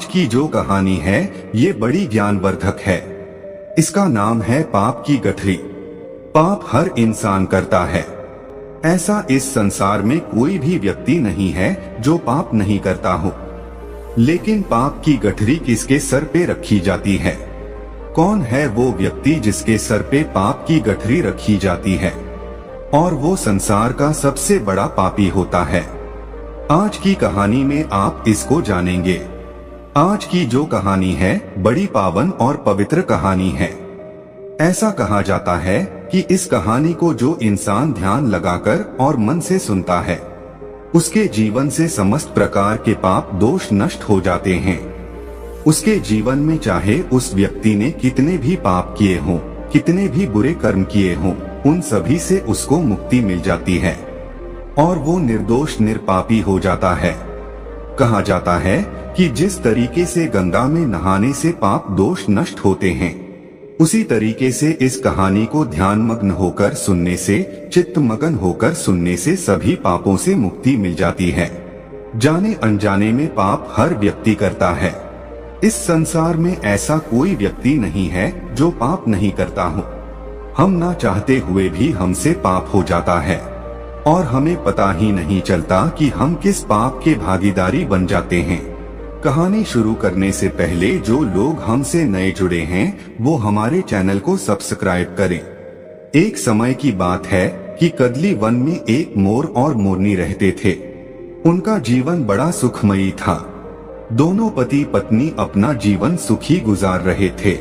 आज की जो कहानी है ये बड़ी ज्ञानवर्धक है। इसका नाम है पाप की गठरी। पाप हर इंसान करता है। ऐसा इस संसार में कोई भी व्यक्ति नहीं है जो पाप नहीं करता हो। लेकिन पाप की गठरी किसके सर पे रखी जाती है? कौन है वो व्यक्ति जिसके सर पे पाप की गठरी रखी जाती है और वो संसार का सबसे बड़ा पापी होता है? आज की कहानी में आप इसको जानेंगे। आज की जो कहानी है बड़ी पावन और पवित्र कहानी है। ऐसा कहा जाता है कि इस कहानी को जो इंसान ध्यान लगाकर और मन से सुनता है उसके जीवन से समस्त प्रकार के पाप दोष नष्ट हो जाते हैं। उसके जीवन में चाहे उस व्यक्ति ने कितने भी पाप किए हों, कितने भी बुरे कर्म किए हों, उन सभी से उसको मुक्ति मिल जाती है और वो निर्दोष निरपापी हो जाता है। कहा जाता है कि जिस तरीके से गंगा में नहाने से पाप दोष नष्ट होते हैं, उसी तरीके से इस कहानी को ध्यान मग्न होकर सुनने से, चित्त मगन होकर सुनने से सभी पापों से मुक्ति मिल जाती है। जाने अनजाने में पाप हर व्यक्ति करता है। इस संसार में ऐसा कोई व्यक्ति नहीं है जो पाप नहीं करता हो। हम ना चाहते हुए भी हमसे पाप हो जाता है और हमें पता ही नहीं चलता कि हम किस पाप के भागीदारी बन जाते हैं। कहानी शुरू करने से पहले जो लोग हमसे नए जुड़े हैं वो हमारे चैनल को सब्सक्राइब करें। एक समय की बात है कि कदली वन में एक मोर और मोरनी रहते थे। उनका जीवन बड़ा सुखमयी था। दोनों पति पत्नी अपना जीवन सुखी गुजार रहे थे।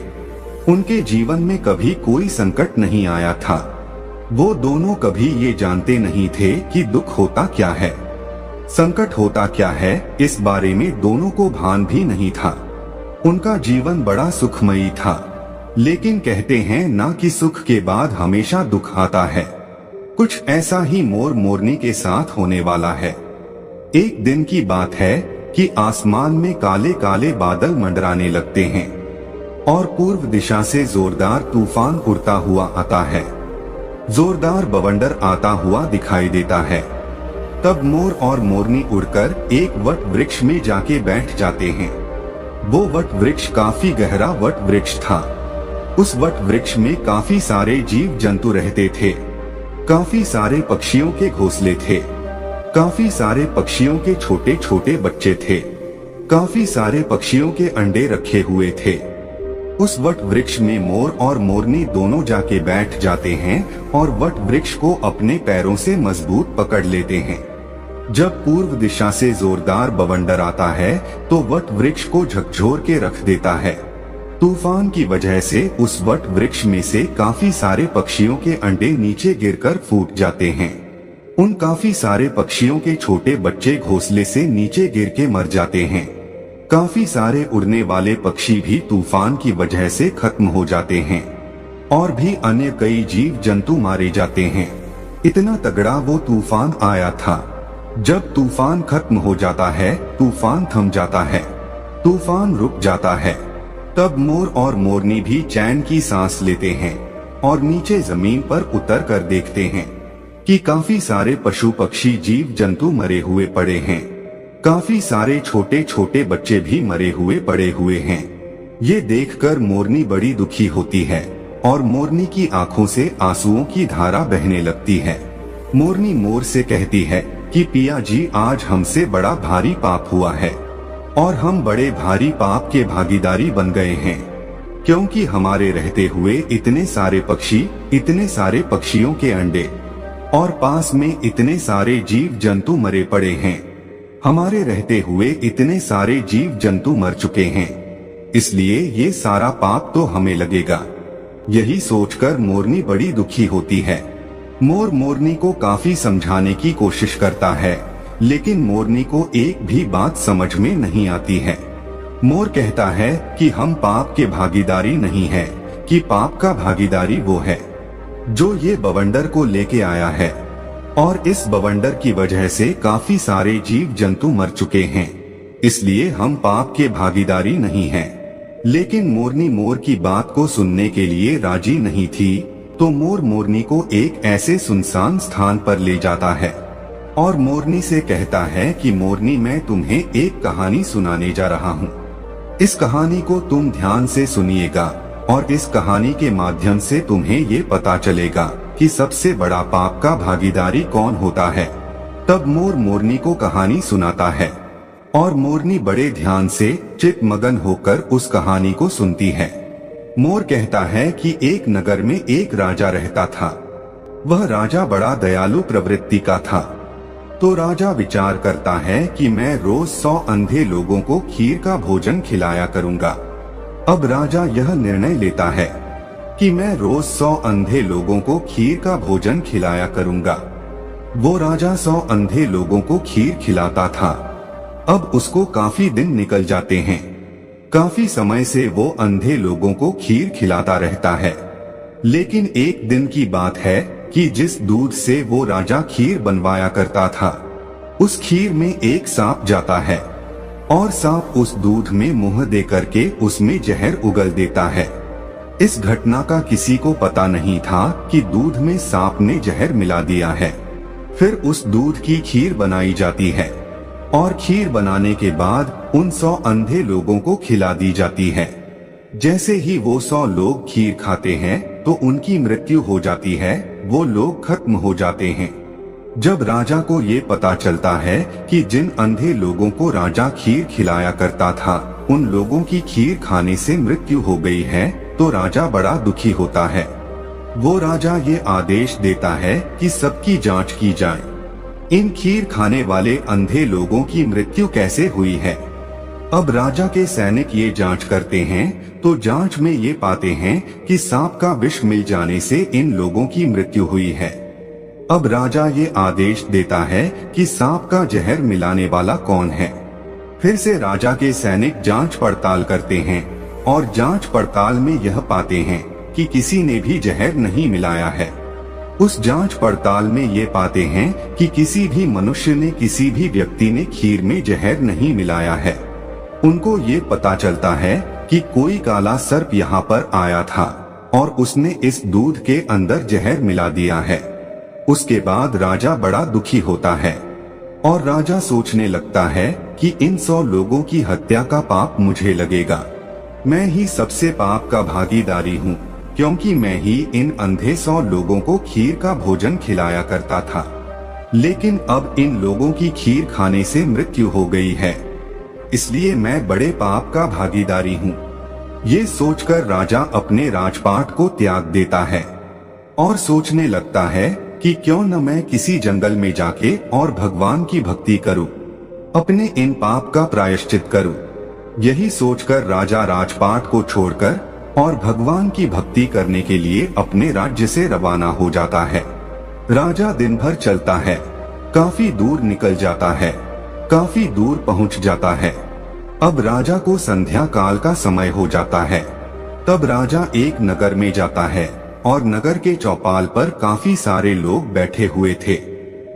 उनके जीवन में कभी कोई संकट नहीं आया था। वो दोनों कभी ये जानते नहीं थे कि दुख होता क्या है, संकट होता क्या है, इस बारे में दोनों को भान भी नहीं था। उनका जीवन बड़ा सुखमयी था। लेकिन कहते हैं ना कि सुख के बाद हमेशा दुख आता है। कुछ ऐसा ही मोर मोरनी के साथ होने वाला है। एक दिन की बात है कि आसमान में काले काले बादल मंडराने लगते हैं और पूर्व दिशा से जोरदार तूफान उड़ता हुआ आता है। जोरदार बवंडर आता हुआ दिखाई देता है। तब मोर और मोरनी उड़कर एक वट वृक्ष में जाके बैठ जाते हैं। वो वट वृक्ष काफी गहरा वट वृक्ष था। उस वट वृक्ष में काफी सारे जीव जंतु रहते थे। काफी सारे पक्षियों के घोंसले थे। काफी सारे पक्षियों के छोटे छोटे बच्चे थे। काफी सारे पक्षियों के अंडे रखे हुए थे। उस वट वृक्ष में मोर और मोरनी दोनों जाके बैठ जाते हैं और वट वृक्ष को अपने पैरों से मजबूत पकड़ लेते हैं। जब पूर्व दिशा से जोरदार बवंडर आता है तो वट वृक्ष को झकझोर के रख देता है। तूफान की वजह से उस वट वृक्ष में से काफी सारे पक्षियों के अंडे नीचे गिरकर फूट जाते हैं। उन काफी सारे पक्षियों के छोटे बच्चे घोंसले से नीचे गिर के मर जाते हैं। काफी सारे उड़ने वाले पक्षी भी तूफान की वजह से खत्म हो जाते हैं और भी अन्य कई जीव जंतु मारे जाते हैं। इतना तगड़ा वो तूफान आया था। जब तूफान खत्म हो जाता है, तूफान थम जाता है, तूफान रुक जाता है, तब मोर और मोरनी भी चैन की सांस लेते हैं और नीचे जमीन पर उतर कर देखते हैं कि काफी सारे पशु पक्षी जीव जंतु मरे हुए पड़े हैं। काफी सारे छोटे छोटे बच्चे भी मरे हुए पड़े हुए हैं। ये देखकर मोरनी बड़ी दुखी होती है और मोरनी की आंखों से आंसुओं की धारा बहने लगती है। मोरनी मोर से कहती है कि पिया जी, आज हमसे बड़ा भारी पाप हुआ है और हम बड़े भारी पाप के भागीदारी बन गए हैं, क्योंकि हमारे रहते हुए इतने सारे पक्षी, इतने सारे पक्षियों के अंडे और पास में इतने सारे जीव जंतु मरे पड़े हैं। हमारे रहते हुए इतने सारे जीव जंतु मर चुके हैं, इसलिए ये सारा पाप तो हमें लगेगा। यही सोचकर मोरनी बड़ी दुखी होती है। मोर मोरनी को काफी समझाने की कोशिश करता है, लेकिन मोरनी को एक भी बात समझ में नहीं आती है। मोर कहता है कि हम पाप के भागीदारी नहीं है, कि पाप का भागीदारी वो है जो ये बवंडर को लेके आया है और इस बवंडर की वजह से काफी सारे जीव जंतु मर चुके हैं, इसलिए हम पाप के भागीदारी नहीं हैं। लेकिन मोरनी मोर की बात को सुनने के लिए राजी नहीं थी, तो मोर मोरनी को एक ऐसे सुनसान स्थान पर ले जाता है और मोरनी से कहता है कि मोरनी, मैं तुम्हें एक कहानी सुनाने जा रहा हूँ। इस कहानी को तुम ध्यान से सुनिएगा और इस कहानी के माध्यम से तुम्हें ये पता चलेगा कि सबसे बड़ा पाप का भागीदारी कौन होता है। तब मोर मोरनी को कहानी सुनाता है और मोरनी बड़े ध्यान से चित्तमगन होकर उस कहानी को सुनती है। मोर कहता है कि एक नगर में एक राजा रहता था। वह राजा बड़ा दयालु प्रवृत्ति का था। तो राजा विचार करता है कि मैं रोज 100 अंधे लोगों को खीर का भोजन खिलाया करूंगा। अब राजा यह निर्णय लेता है कि मैं रोज 100 अंधे लोगों को खीर का भोजन खिलाया करूंगा। वो राजा 100 अंधे लोगों को खीर खिलाता था। अब उसको काफी दिन निकल जाते हैं। काफी समय से वो अंधे लोगों को खीर खिलाता रहता है। लेकिन एक दिन की बात है कि जिस दूध से वो राजा खीर बनवाया करता था, उस खीर में एक सांप जाता है और सांप उस दूध में मुंह दे करके उसमें जहर उगल देता है। इस घटना का किसी को पता नहीं था कि दूध में सांप ने जहर मिला दिया है। फिर उस दूध की खीर बनाई जाती है और खीर बनाने के बाद उन 100 अंधे लोगों को खिला दी जाती है। जैसे ही वो 100 लोग खीर खाते हैं तो उनकी मृत्यु हो जाती है। वो लोग खत्म हो जाते हैं। जब राजा को ये पता चलता है कि जिन अंधे लोगों को राजा खीर खिलाया करता था, उन लोगों की खीर खाने से मृत्यु हो गई है, तो राजा बड़ा दुखी होता है। वो राजा ये आदेश देता है कि सबकी जांच की जाए। इन खीर खाने वाले अंधे लोगों की मृत्यु कैसे हुई है। अब राजा के सैनिक ये जांच करते हैं तो जांच में ये पाते हैं कि सांप का विष मिल जाने से इन लोगों की मृत्यु हुई है। अब राजा ये आदेश देता है कि सांप का जहर मिलाने वाला कौन है। फिर से राजा के सैनिक जांच पड़ताल करते हैं और जांच पड़ताल में यह पाते हैं कि किसी ने भी जहर नहीं मिलाया है। उस जांच पड़ताल में ये पाते हैं कि किसी भी मनुष्य ने, किसी भी व्यक्ति ने खीर में जहर नहीं मिलाया है। उनको ये पता चलता है कि कोई काला सर्प यहाँ पर आया था और उसने इस दूध के अंदर जहर मिला दिया है। उसके बाद राजा बड़ा दुखी होता है और राजा सोचने लगता है कि इन 100 लोगों की हत्या का पाप मुझे लगेगा। मैं ही सबसे पाप का भागीदारी हूँ, क्योंकि मैं ही इन अंधे 100 लोगों को खीर का भोजन खिलाया करता था। लेकिन अब इन लोगों की खीर खाने से मृत्यु हो गई है, इसलिए मैं बड़े पाप का भागीदारी हूँ। ये सोचकर राजा अपने राजपाट को त्याग देता है और सोचने लगता है कि क्यों न मैं किसी जंगल में जाके और भगवान की भक्ति करूं, अपने इन पाप का प्रायश्चित करूं। यही सोचकर राजा राजपाट को छोड़कर और भगवान की भक्ति करने के लिए अपने राज्य से रवाना हो जाता है। राजा दिन भर चलता है, काफी दूर निकल जाता है, काफी दूर पहुंच जाता है। अब राजा को संध्या काल का समय हो जाता है। तब राजा एक नगर में जाता है और नगर के चौपाल पर काफी सारे लोग बैठे हुए थे।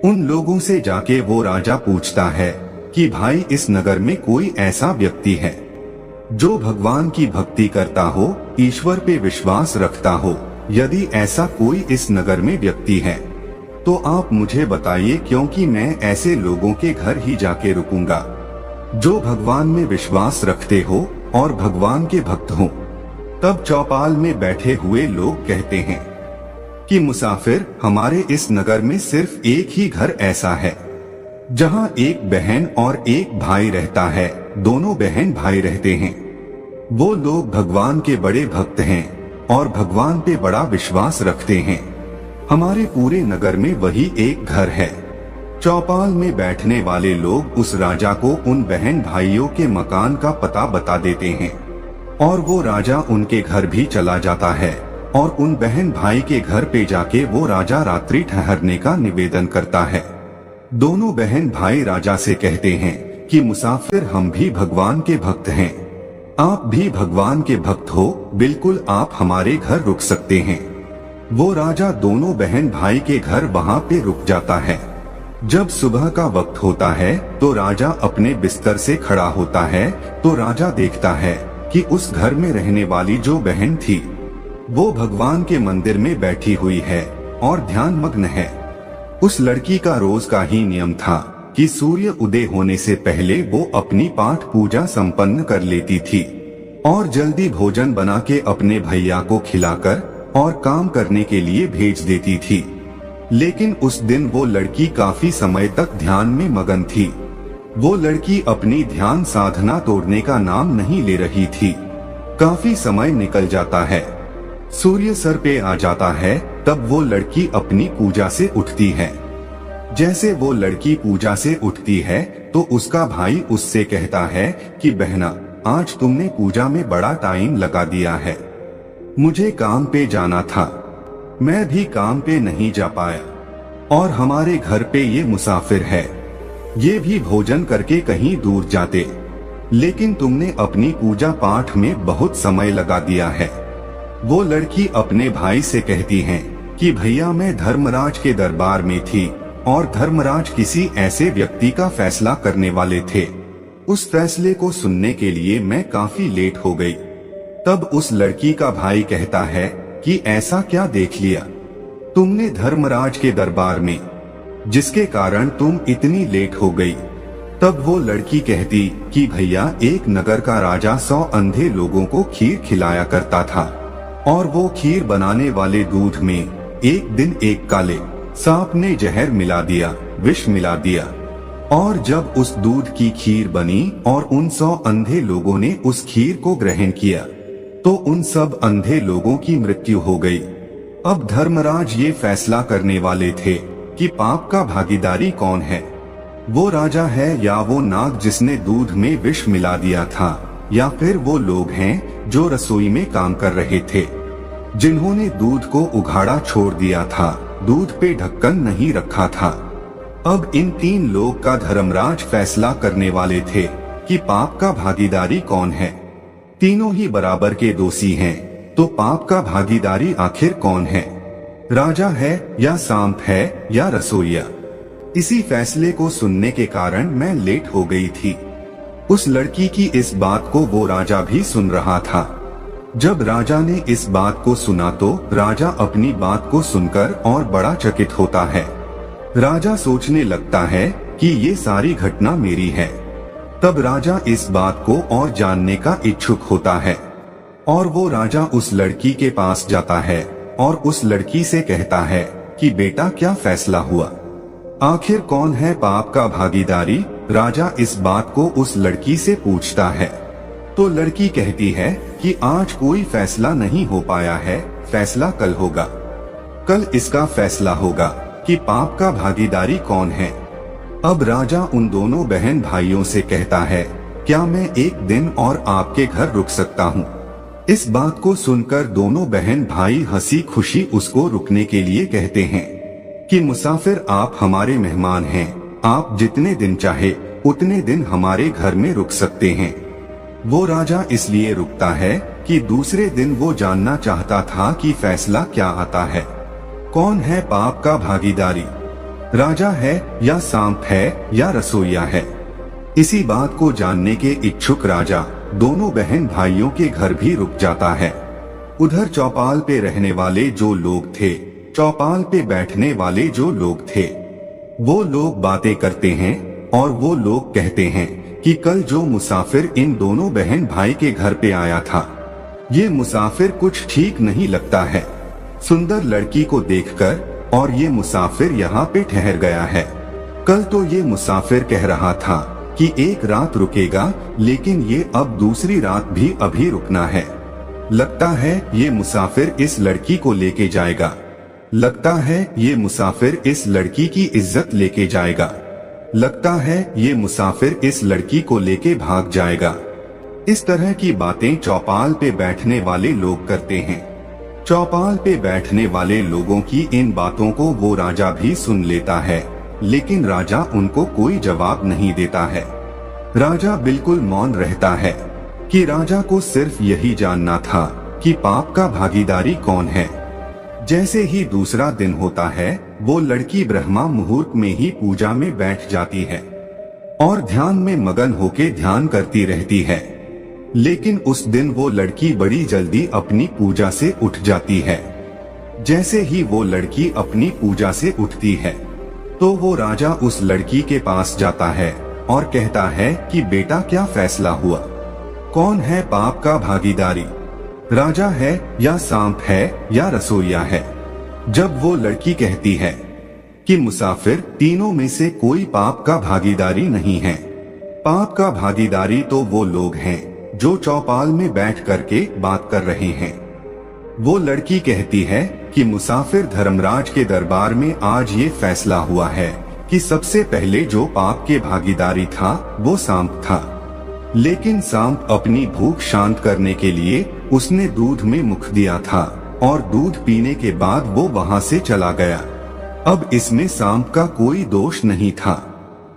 उन लोगों से जाके वो राजा पूछता है कि भाई, इस नगर में कोई ऐसा व्यक्ति है जो भगवान की भक्ति करता हो, ईश्वर पे विश्वास रखता हो? यदि ऐसा कोई इस नगर में व्यक्ति है तो आप मुझे बताइए, क्योंकि मैं ऐसे लोगों के घर ही जाके रुकूंगा जो भगवान में विश्वास रखते हो और भगवान के भक्त हो। तब चौपाल में बैठे हुए लोग कहते हैं कि मुसाफिर, हमारे इस नगर में सिर्फ एक ही घर ऐसा है जहां एक बहन और एक भाई रहता है। दोनों बहन भाई रहते हैं। वो लोग भगवान के बड़े भक्त हैं और भगवान पे बड़ा विश्वास रखते हैं। हमारे पूरे नगर में वही एक घर है। चौपाल में बैठने वाले लोग उस राजा को उन बहन भाइयों के मकान का पता बता देते हैं और वो राजा उनके घर भी चला जाता है और उन बहन भाई के घर पे जाके वो राजा रात्रि ठहरने का निवेदन करता है। दोनों बहन भाई राजा से कहते हैं कि मुसाफिर, हम भी भगवान के भक्त हैं, आप भी भगवान के भक्त हो, बिल्कुल आप हमारे घर रुक सकते हैं। वो राजा दोनों बहन भाई के घर वहाँ पे रुक जाता है। जब सुबह का वक्त होता है तो राजा अपने बिस्तर से खड़ा होता है तो राजा देखता है कि उस घर में रहने वाली जो बहन थी वो भगवान के मंदिर में बैठी हुई है और ध्यान मग्न है। उस लड़की का रोज का ही नियम था कि सूर्य उदय होने से पहले वो अपनी पाठ पूजा संपन्न कर लेती थी। और जल्दी भोजन बना के अपने भैया को खिलाकर और काम करने के लिए भेज देती थी। लेकिन उस दिन वो लड़की काफी समय तक ध्यान में मगन थी। वो लड़की अपनी ध्यान साधना तोड़ने का नाम नहीं ले रही थी। काफी समय निकल जाता है, सूर्य सर पे आ जाता है, तब वो लड़की अपनी पूजा से उठती है। जैसे वो लड़की पूजा से उठती है तो उसका भाई उससे कहता है कि बहना, आज तुमने पूजा में बड़ा टाइम लगा दिया है, मुझे काम पे जाना था, मैं भी काम पे नहीं जा पाया, और हमारे घर पे ये मुसाफिर है, ये भी भोजन करके कहीं दूर जाते, लेकिन तुमने अपनी पूजा पाठ में बहुत समय लगा दिया है। वो लड़की अपने भाई से कहती है कि भैया, मैं धर्मराज के दरबार में थी और धर्मराज किसी ऐसे व्यक्ति का फैसला करने वाले थे। उस फैसले को सुनने के लिए मैं काफी लेट हो गई। तब उस लड़की का भाई कहता है कि ऐसा क्या देख लिया तुमने धर्मराज के दरबार में, जिसके कारण तुम इतनी लेट हो गई। तब वो लड़की कहती कि भैया, एक नगर का राजा 100 अंधे लोगों को खीर खिलाया करता था, और वो खीर बनाने वाले दूध में एक दिन एक काले सांप ने जहर मिला दिया, विष मिला दिया, और जब उस दूध की खीर बनी और उन 100 अंधे लोगों ने उस खीर को ग्रहण किया तो उन सब अंधे लोगों की मृत्यु हो गई। अब धर्मराज ये फैसला करने वाले थे कि पाप का भागीदारी कौन है, वो राजा है या वो नाग जिसने दूध में विष मिला दिया था, या फिर वो लोग हैं जो रसोई में काम कर रहे थे, जिन्होंने दूध को उघाड़ा छोड़ दिया था, दूध पे ढक्कन नहीं रखा था। अब इन 3 लोग का धर्मराज फैसला करने वाले थे कि पाप का भागीदारी कौन है। तीनों ही बराबर के दोषी हैं, तो पाप का भागीदारी आखिर कौन है, राजा है या सांप है या रसोइया। इसी फैसले को सुनने के कारण मैं लेट हो गई थी। उस लड़की की इस बात को वो राजा भी सुन रहा था। जब राजा ने इस बात को सुना तो राजा अपनी बात को सुनकर और बड़ा चकित होता है। राजा सोचने लगता है कि ये सारी घटना मेरी है। तब राजा इस बात को और जानने का इच्छुक होता है, और वो राजा उस लड़की के पास जाता है और उस लड़की से कहता है कि बेटा, क्या फैसला हुआ, आखिर कौन है पाप का भागीदारी। राजा इस बात को उस लड़की से पूछता है तो लड़की कहती है कि आज कोई फैसला नहीं हो पाया है, फैसला कल होगा, कल इसका फैसला होगा कि पाप का भागीदारी कौन है। अब राजा उन दोनों बहन भाइयों से कहता है, क्या मैं एक दिन और आपके घर रुक सकता हूँ। इस बात को सुनकर दोनों बहन भाई हंसी खुशी उसको रुकने के लिए कहते हैं कि मुसाफिर, आप हमारे मेहमान हैं, आप जितने दिन चाहे उतने दिन हमारे घर में रुक सकते हैं। वो राजा इसलिए रुकता है कि दूसरे दिन वो जानना चाहता था कि फैसला क्या आता है, कौन है पाप का भागीदारी, राजा है या सांप है या रसोइया है। इसी बात को जानने के इच्छुक राजा दोनों बहन भाइयों के घर भी रुक जाता है। उधर चौपाल पे रहने वाले जो लोग थे, चौपाल पे बैठने वाले जो लोग थे, वो लोग बातें करते हैं और वो लोग कहते हैं कि कल जो मुसाफिर इन दोनों बहन भाई के घर पे आया था, ये मुसाफिर कुछ ठीक नहीं लगता है, सुंदर लड़की को देखकर, और ये मुसाफिर यहाँ पे ठहर गया है। कल तो ये मुसाफिर कह रहा था कि एक रात रुकेगा, लेकिन ये अब दूसरी रात भी अभी रुकना है। लगता है ये मुसाफिर इस लड़की को लेके जाएगा, लगता है ये मुसाफिर इस लड़की की इज्जत लेके जाएगा, लगता है ये मुसाफिर इस लड़की को लेके भाग जाएगा। इस तरह की बातें चौपाल पे बैठने वाले लोग करते हैं। चौपाल पे बैठने वाले लोगों की इन बातों को वो राजा भी सुन लेता है, लेकिन राजा उनको कोई जवाब नहीं देता है। राजा बिल्कुल मौन रहता है कि राजा को सिर्फ यही जानना था कि पाप का भागीदारी कौन है। जैसे ही दूसरा दिन होता है, वो लड़की ब्रह्मा मुहूर्त में ही पूजा में बैठ जाती है और ध्यान में मगन होके ध्यान करती रहती है। लेकिन उस दिन वो लड़की बड़ी जल्दी अपनी पूजा से उठ जाती है। जैसे ही वो लड़की अपनी पूजा से उठती है तो वो राजा उस लड़की के पास जाता है और कहता है कि बेटा, क्या फैसला हुआ, कौन है पाप का भागीदारी, राजा है या सांप है या रसोइया है। जब वो लड़की कहती है कि मुसाफिर, तीनों में से कोई पाप का भागीदारी नहीं है। पाप का भागीदारी तो वो लोग हैं जो चौपाल में बैठ करके बात कर रहे हैं। वो लड़की कहती है कि मुसाफिर, धर्मराज के दरबार में आज ये फैसला हुआ है कि सबसे पहले जो पाप के भागीदारी था वो सांप था। लेकिन सांप अपनी भूख शांत करने के लिए उसने दूध में मुख दिया था और दूध पीने के बाद वो वहां से चला गया। अब इसमें सांप का कोई दोष नहीं था,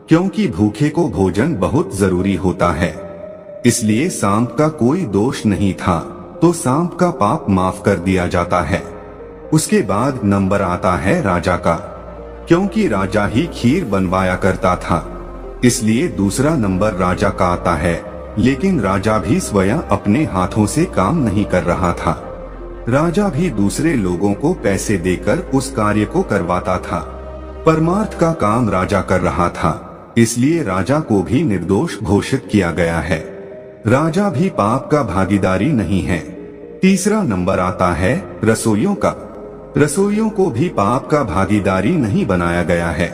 क्योंकि भूखे को भोजन बहुत जरूरी होता है, इसलिए सांप का कोई दोष नहीं था, तो सांप का पाप माफ कर दिया जाता है। उसके बाद नंबर आता है राजा का, क्योंकि राजा ही खीर बनवाया करता था, इसलिए दूसरा नंबर राजा का आता है। लेकिन राजा भी स्वयं अपने हाथों से काम नहीं कर रहा था, राजा भी दूसरे लोगों को पैसे देकर उस कार्य को करवाता था। परमार्थ का काम राजा कर रहा था, इसलिए राजा को भी निर्दोष घोषित किया गया है। राजा भी पाप का भागीदारी नहीं है। तीसरा नंबर आता है रसोइयों का। रसोइयों को भी पाप का भागीदारी नहीं बनाया गया है।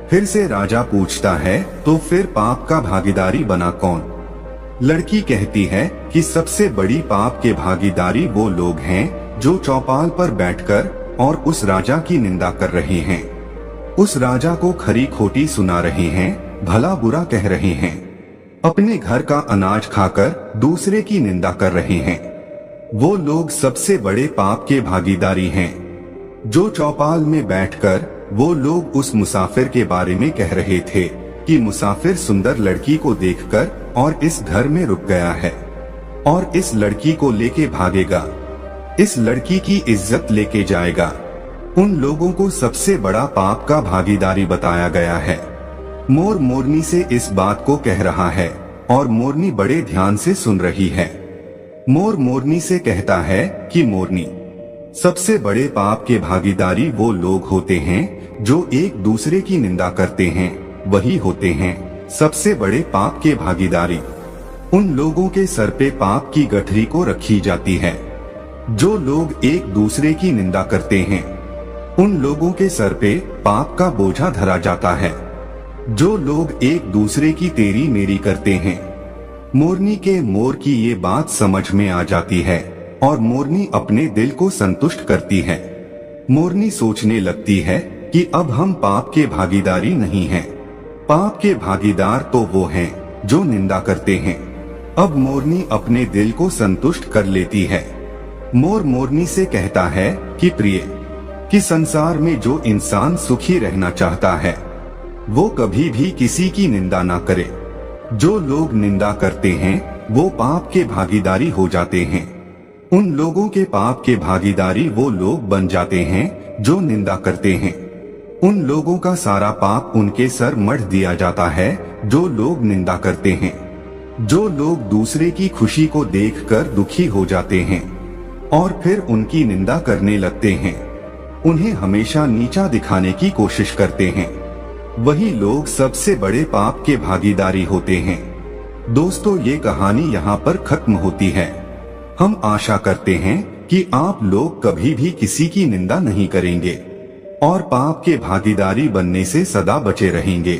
फिर से राजा पूछता है, तो फिर पाप का भागीदारी बना कौन? लड़की कहती है कि सबसे बड़ी पाप के भागीदारी वो लोग हैं जो चौपाल पर बैठकर और उस राजा की निंदा कर रहे हैं, उस राजा को खरी खोटी सुना रहे हैं, भला बुरा कह रहे हैं, अपने घर का अनाज खाकर दूसरे की निंदा कर रहे हैं। वो लोग सबसे बड़े पाप के भागीदारी हैं। जो चौपाल में बैठकर वो लोग उस मुसाफिर के बारे में कह रहे थे कि मुसाफिर सुंदर लड़की को देखकर और इस घर में रुक गया है और इस लड़की को लेके भागेगा, इस लड़की की इज्जत लेके जाएगा, उन लोगों को सबसे बड़ा पाप का भागीदारी बताया गया है। मोर मोरनी से इस बात को कह रहा है और मोरनी बड़े ध्यान से सुन रही है। मोर मोरनी से कहता है कि मोरनी, सबसे बड़े पाप के भागीदारी वो लोग होते हैं जो एक दूसरे की निंदा करते हैं, वही होते हैं सबसे बड़े पाप के भागीदारी। उन लोगों के सर पे पाप की गठरी को रखी जाती है। जो लोग एक दूसरे की निंदा करते हैं, उन लोगों के सर पे पाप का बोझा धरा जाता है। जो लोग एक दूसरे की तेरी मेरी करते हैं, मोरनी के मोर की ये बात समझ में आ जाती है और मोरनी अपने दिल को संतुष्ट करती है। मोरनी सोचने लगती है कि अब हम पाप के भागीदारी नहीं हैं। पाप के भागीदार तो वो हैं जो निंदा करते हैं। अब मोरनी अपने दिल को संतुष्ट कर लेती है। मोर मोरनी से कहता है कि प्रिय, कि संसार में जो इंसान सुखी रहना चाहता है वो कभी भी किसी की निंदा ना करे। जो लोग निंदा करते हैं वो पाप के भागीदारी हो जाते हैं। उन लोगों के पाप के भागीदारी वो लोग बन जाते हैं जो निंदा करते हैं। उन लोगों का सारा पाप उनके सर मढ़ दिया जाता है जो लोग निंदा करते हैं। जो लोग दूसरे की खुशी को देखकर दुखी हो जाते हैं और फिर उनकी निंदा करने लगते हैं, उन्हें हमेशा नीचा दिखाने की कोशिश करते हैं, वही लोग सबसे बड़े पाप के भागीदारी होते हैं। दोस्तों, ये कहानी यहाँ पर खत्म होती है। हम आशा करते हैं कि आप लोग कभी भी किसी की निंदा नहीं करेंगे और पाप के भागीदारी बनने से सदा बचे रहेंगे।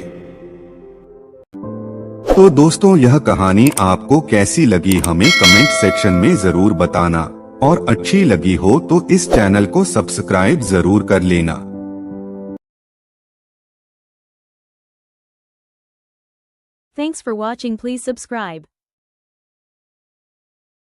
तो दोस्तों, यह कहानी आपको कैसी लगी हमें कमेंट सेक्शन में जरूर बताना, और अच्छी लगी हो तो इस चैनल को सब्सक्राइब जरूर कर लेना। Thanks for watching. Please subscribe.